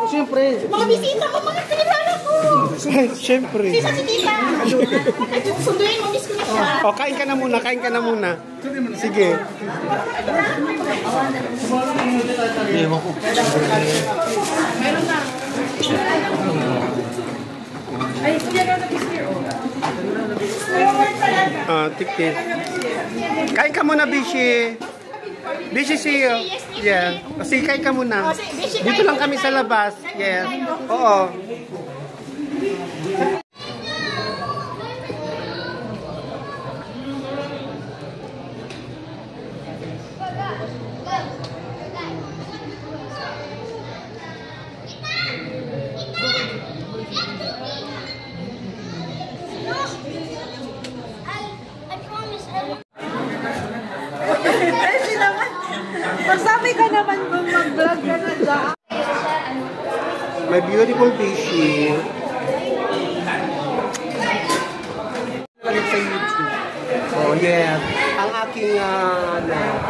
siyempre. Mga bisita ko, mga pinilala ko. Siyempre. Sisa si tita. Sunduin mo, miss ko na siya. O, kain ka na muna, kain ka na muna. Sige. Meron na. Ay, kuya na nabisir. Tiktik. Kain ka muna, Bishi. Bishi, see you. Yeah. Sige, kain ka muna. Dito lang kami sa labas. Yeah. Oo. Magsabi ka naman kung mag-vlog ka na dyan. My beautiful Bishi. Sa YouTube. Oh, yeah. Ang aking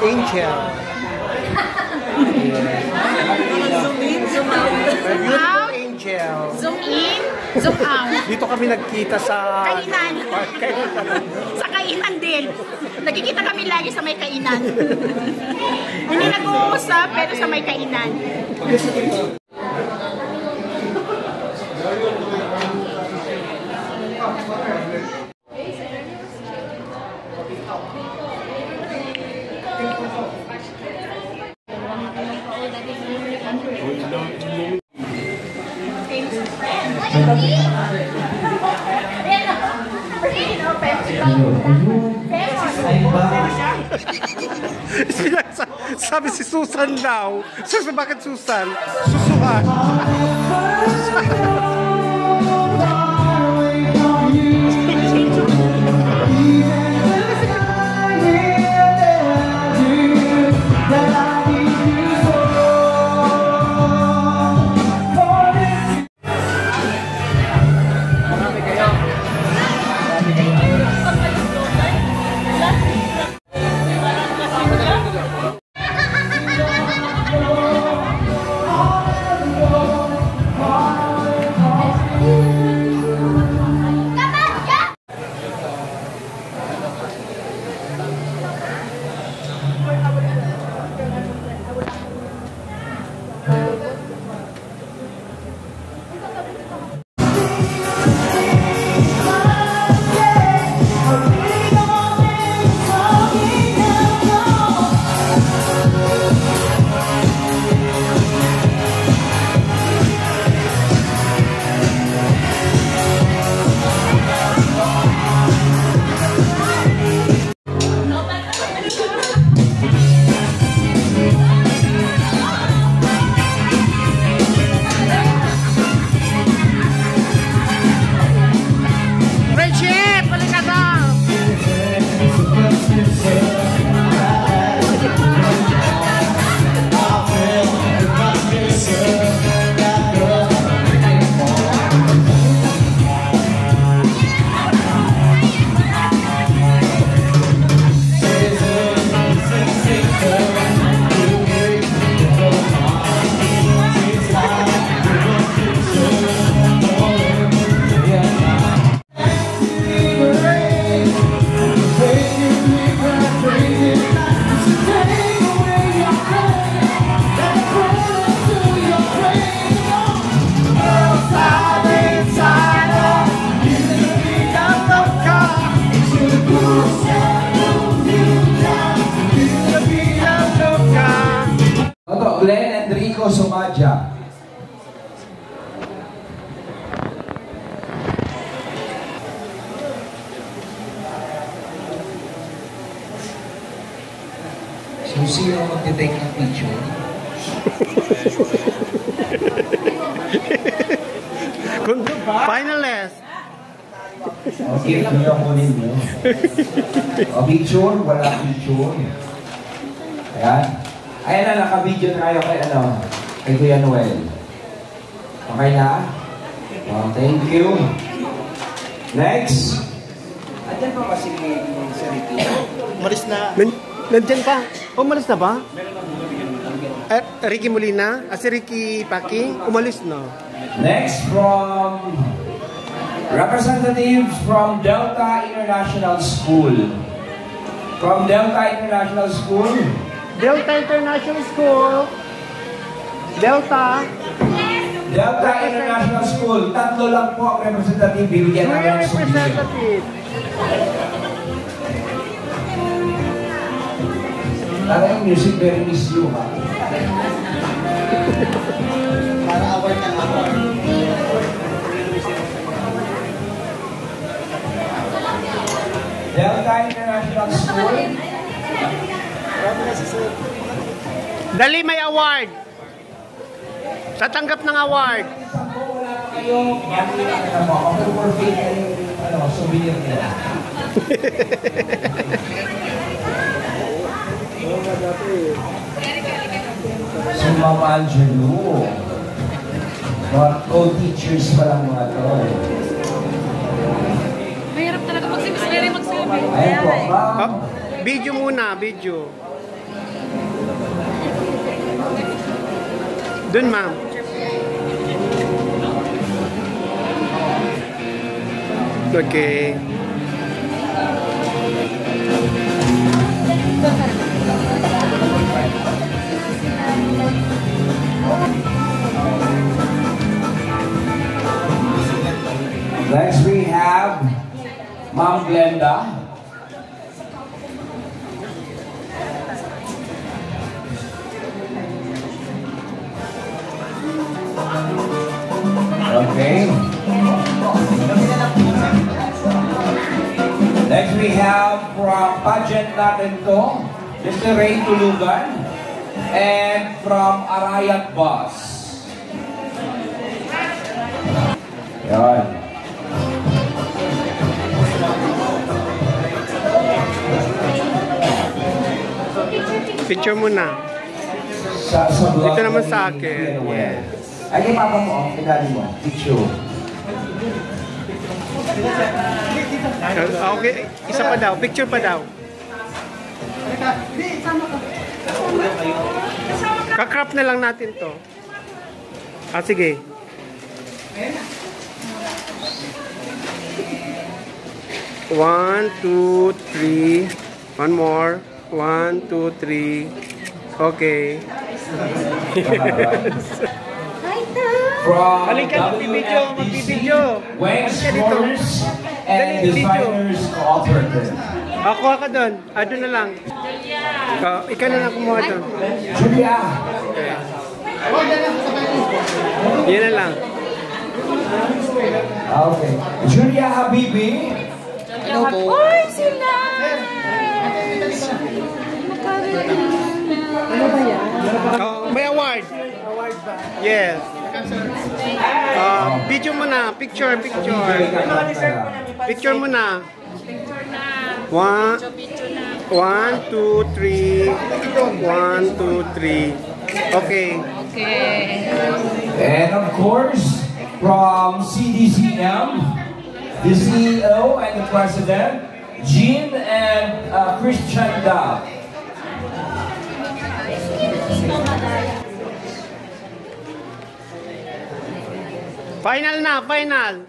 angel. Yeah. Zoom in, zoom out. My beautiful angel. Zoom in, zoom out. Dito kami nagkita sa... Kainan. Sa kainan din. Nagkikita kami lagi sa may kainan. Hindi nag-uusap, pero sa may kainan. Sabi si Susan daw. Susan, bakit Susan? Susuhan. Glenn Enrico Sumadja. So, sino mag-take ng picture? Finalist. Okay, kaya ko ninyo. O, picture? Wala picture. Ayan. Ayan na, naka-video na kayo kay, kay Kuya Noel. Okay na? Oh, thank you. Next. Andyan pa ba si Ricky? Umalis na. Nandyan pa? Umalis na ba? Ricky Molina? Si Ricky Paki? Umalis na. Next from representatives from Delta International School. From Delta International School. Delta International School. Delta International School. Tatlo lang po ang representative. Bibigyan namin ng souvenir. Tara yung music, very miss you, ha? Para award ng award. Delta International School. Dali, may award. Tatanggap ng award. Wala pa kayo. Mamili lang na mo. Ako for faith na yung souvenir nila. So, Mama Angelo. Mga co-teachers pa lang mga to. Mahirap talaga magsabi. Ayun po, ma'am. Video muna, video. Dun, ma'am. Okay. Next we have Ma'am Glenda. Okay. Next we have from pageant natin to, Mr. Ray Tulugan, and from Arayat Boss. Yan. Picture muna. Sa vlog Dito naman ni sa akin. Kuya Noel. Yes. Ay, kay Papa mo, pinali mo. Picture. Okay, isa pa daw. Picture pa daw. Kakrap na lang natin to. Sige. One, two, three. One more. 1, 2, 3. Okay. From Halika, magbibidyo, magbibidyo. Wayne's Halika dito. Corners and Dali, video. Designers Cooperative. Ako doon. Doon na lang. Ikaw na lang kumuha doon. Julia. Yan na lang. Okay. Julia Habibi. Hello po. Uy, sila! Ano ba yan? May award. Yes. Video mo na. Picture. Picture mo na. 1, 2, 3. 1, 2, 3. Okay. And of course, from CDCM, the CEO and the President, Jean and Christian Dab. Final na, final.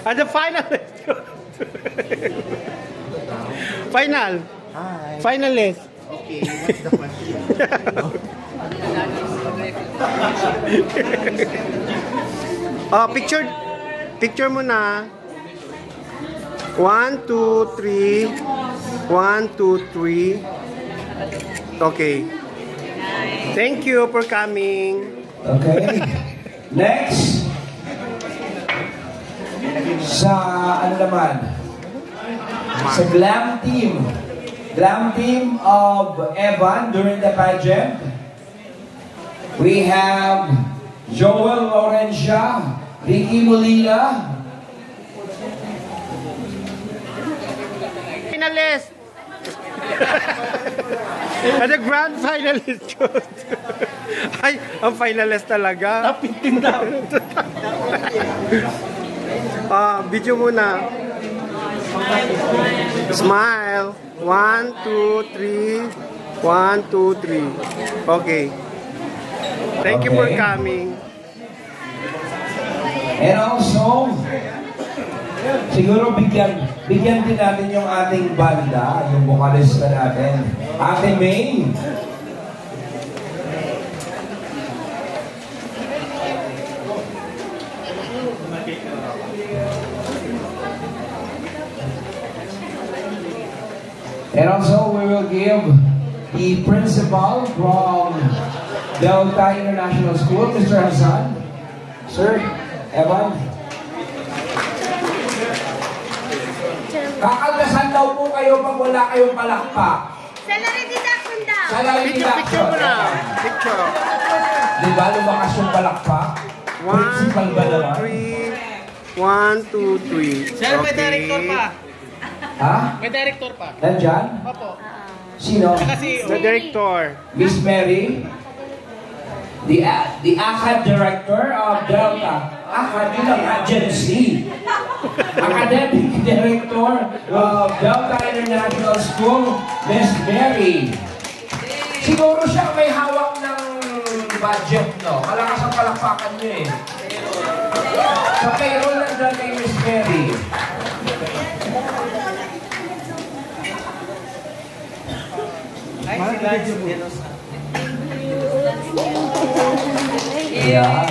The final. Final. Hi. Finalist. Okay, what's the question? Picture mo na. 1, 2, 3. 1, 2, 3. Okay. Thank you for coming. Okay. Next. Sa ano naman? Sa glam team. Glam team of Evan during the pageant. We have Joel Laurencia, Ricky Molina. Finalist. The grand finalist. Ay, ang finalist talaga. Tapitin daw. Video muna. Smile. 1, 2, 3. 1, 2, 3. Okay. Thank you for Okay. coming. And also, siguro bigyan din natin yung ating banda, yung vocalista natin. Ate May. And also, we will give the principal from Delta International School, Mr. Hassan. Sir, Evan. Kakaldasan daw po kayo pag wala kayong palakpak. Salary deduction daw. Salary Picture mo deduction. na. Picture. Di ba lumakas yung palakpak? 1, Principal ba naman? 2, 3. 1, 2, 3. Sir, may director pa. Ha? May director pa. Nandyan? Opo. Sino? Kasi, The director. Miss Mary? The ACAD Director of Delta. ACAD yun ang agency. Academic Director of Delta International School, Miss Mary. Siguro siya may hawak ng budget, no? Malakas ang palakpakan niyo eh. Sa payroll nandiyan kay Miss Mary. Ayan.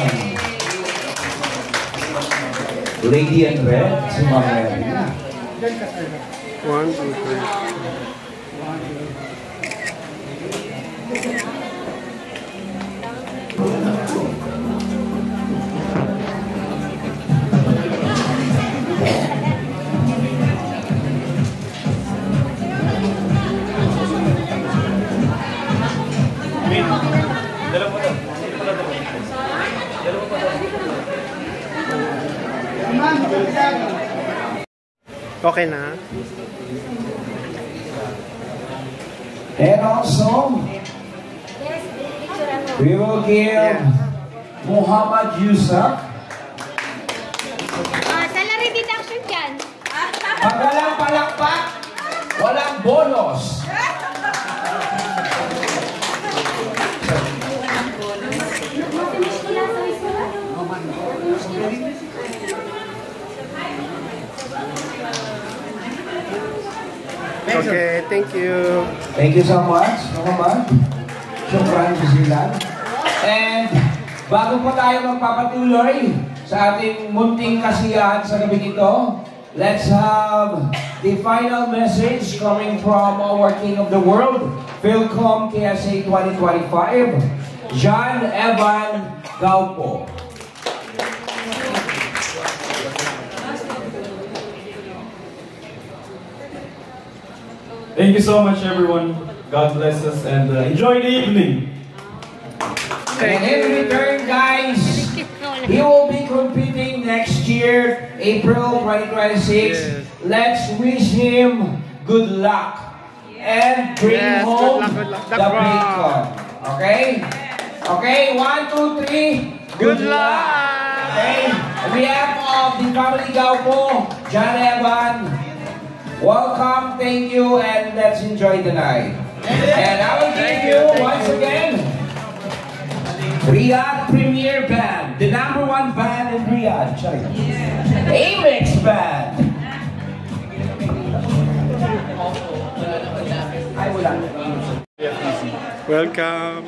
Lady in Red, si Ma'am Mary. 1, 2, 3. Okay na. And also, we will give Muhammad Yusuf. Salary deduction dyan. Pag walang palakpak, walang bonus. Okay, thank you. Thank you so much, Muhammad. Syukran jazilan. And bago po tayo magpapatuloy sa ating munting kasiyahan sa gabi ito, let's have the final message coming from our King of the World, Philcom KSA 2025, John Evan Gaupo. Thank you so much, everyone. God bless us and enjoy the evening. And in return, guys, he will be competing next year, April 2026. Yes. Let's wish him good luck and bring Yes, home good luck. the bacon. Okay? Okay, 1, 2, 3. Good luck! Okay? On behalf of the family Gaupo, John Evan, welcome, thank you, and let's enjoy the night. And I will give you, once again, Riyadh Premier Band, the #1 band in Riyadh, China. Amex Band. Ay, wala. Welcome.